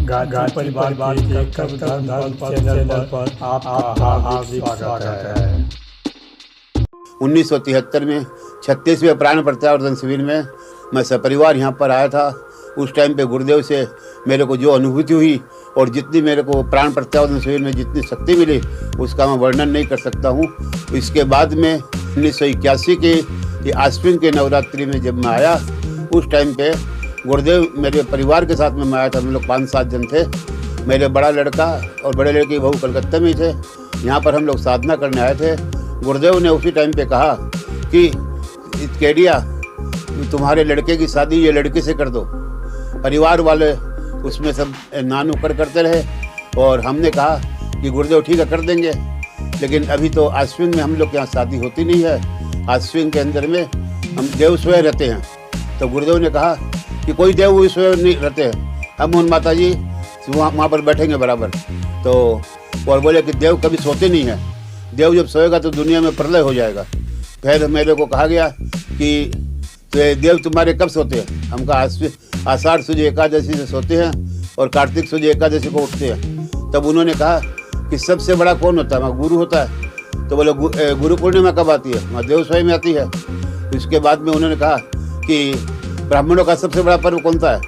गांधी परिवार के धर्म चैनल पर आपका हार्दिक स्वागत है। 1973 में 36वें प्राण प्रत्यावर्तन शिविर में मैं सपरिवार यहाँ पर आया था। उस टाइम पे गुरुदेव से मेरे को जो अनुभूति हुई और जितनी मेरे को प्राण प्रत्यावर्तन शिविर में जितनी शक्ति मिली उसका मैं वर्णन नहीं कर सकता हूँ। इसके बाद में 1981 के आश्विन के नवरात्रि में जब मैं आया उस टाइम पे गुरुदेव मेरे परिवार के साथ में मैं आया था। हम लोग 5-7 जन थे। मेरे बड़ा लड़का और बड़े लड़के की बहू कलकत्ता में ही थे। यहाँ पर हम लोग साधना करने आए थे। गुरुदेव ने उसी टाइम पे कहा कि केडिया तुम्हारे लड़के की शादी ये लड़की से कर दो। परिवार वाले उसमें सब नानुक्कड़ करते रहे और हमने कहा कि गुरुदेव ठीक है कर देंगे, लेकिन अभी तो आश्विन में हम लोग के यहाँ शादी होती नहीं है। आश्विन के अंदर में हम देव स्वयं रहते हैं। तो गुरुदेव ने कहा कि कोई देव स्वयं नहीं रहते हैं, हम उन माता जी वहाँ पर बैठेंगे बराबर। तो और बोले कि देव कभी सोते नहीं हैं, देव जब सोएगा तो दुनिया में प्रलय हो जाएगा। फिर मेरे को कहा गया कि देव तुम्हारे कब सोते हैं? हम कहा आषाढ़ शुद्ध एकादशी से सोते हैं और कार्तिक शुद्ध एकादशी को उठते हैं। तब उन्होंने कहा कि सबसे बड़ा कौन होता है? वहाँ गुरु होता है। तो बोले गुरु पूर्णिमा कब आती है? वहाँ देव स्वयं आती है। इसके बाद में उन्होंने कहा कि ब्राह्मणों का सबसे बड़ा पर्व कौन सा है?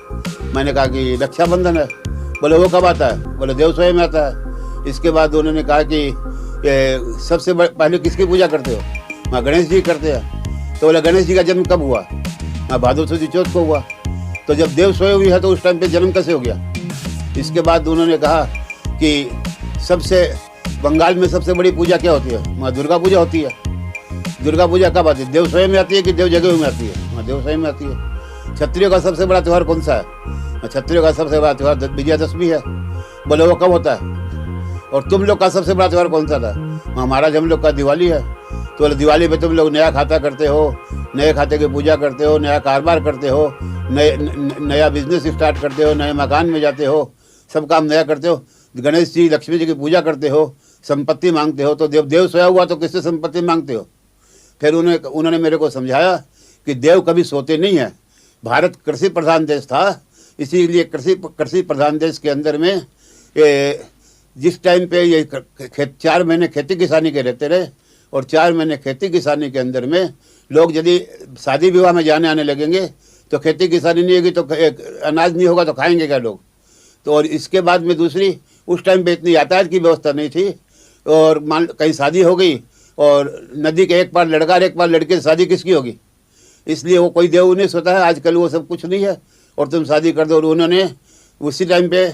मैंने कहा कि रक्षाबंधन है। बोले वो कब आता है? बोले देव स्वयं आता है। इसके बाद उन्होंने कहा कि सबसे पहले किसकी पूजा करते हो? वहाँ गणेश जी करते हैं। तो बोले गणेश जी का जन्म कब हुआ? वहाँ भादो सुदी चौथ को हुआ। तो जब देव सोए हुई है तो उस टाइम पे जन्म कैसे हो गया? इसके बाद उन्होंने कहा कि सबसे बंगाल में सबसे बड़ी पूजा क्या होती है? वहाँ दुर्गा पूजा होती है। दुर्गा पूजा कब आती है? देव स्वयं में आती है कि देव जगह में आती है? वहाँ देव स्वयं में आती है। क्षत्रियों का सबसे बड़ा त्यौहार कौन सा है? क्षत्रियों का सबसे बड़ा त्यौहार विजयादशमी है। बोले वो कब होता है? और तुम लोग का सबसे बड़ा त्यौहार कौन सा था? महाराज हम लोग का दिवाली है। तो बोले दिवाली पे तुम लोग नया खाता करते हो, नए खाते की पूजा करते हो, नया कारोबार करते हो, नया बिजनेस स्टार्ट करते हो, नए मकान में जाते हो, सब काम नया करते हो, गणेश जी लक्ष्मी जी की पूजा करते हो, संपत्ति मांगते हो। तो देव सोया हुआ तो किससे संपत्ति मांगते हो? फिर उन्होंने मेरे को समझाया कि देव कभी सोते नहीं है। भारत कृषि प्रधान देश था, इसीलिए कृषि प्रधान देश के अंदर में जिस टाइम पे ये 4 महीने खेती किसानी के रहते रहे और 4 महीने खेती किसानी के अंदर में लोग यदि शादी विवाह में जाने आने लगेंगे तो खेती किसानी नहीं होगी तो अनाज नहीं होगा तो खाएंगे क्या लोग? तो और इसके बाद में दूसरी उस टाइम पे इतनी यातायात की व्यवस्था नहीं थी और मान कहीं शादी हो गई और नदी के एक पार लड़का और एक पार लड़के से शादी किसकी होगी? इसलिए वो कोई देव नहीं सोता है। आजकल वो सब कुछ नहीं है और तुम शादी कर दो। और उन्होंने उसी टाइम पे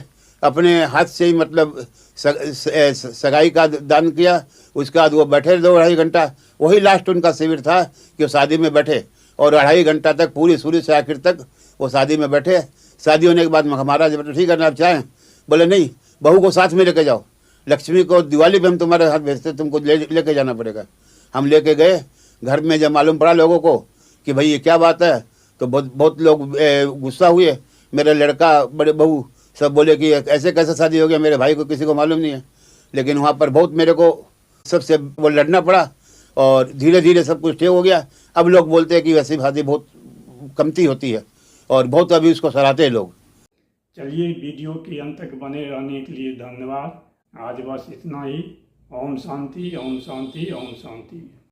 अपने हाथ से ही मतलब सगाई का दान किया। उसके बाद वो बैठे 2-2.5 घंटा, वही लास्ट उनका शिविर था कि वो शादी में बैठे और 2.5 घंटा तक पूरी शुरू से आखिर तक वो शादी में बैठे। शादी होने के बाद हमारा जब ठीक है ना आप चाहें? बोले नहीं, बहू को साथ में लेके जाओ, लक्ष्मी को दिवाली पे हम तुम्हारे साथ भेजते, तुमको लेके जाना पड़ेगा। हम लेके गए। घर में जब मालूम पड़ा लोगों को कि भाई ये क्या बात है तो बहुत लोग गुस्सा हुए। मेरा लड़का बड़े बहू सब बोले कि ऐसे कैसे शादी हो गया, मेरे भाई को किसी को मालूम नहीं है। लेकिन वहाँ पर बहुत मेरे को सबसे वो लड़ना पड़ा और धीरे धीरे सब कुछ ठीक हो गया। अब लोग बोलते हैं कि वैसी शादी बहुत कमती होती है और बहुत अभी उसको सराहते हैं लोग। चलिए वीडियो के अंत तक बने रहने के लिए धन्यवाद। आज बस इतना ही। ओम शांति, ओम शांति, ओम शांति।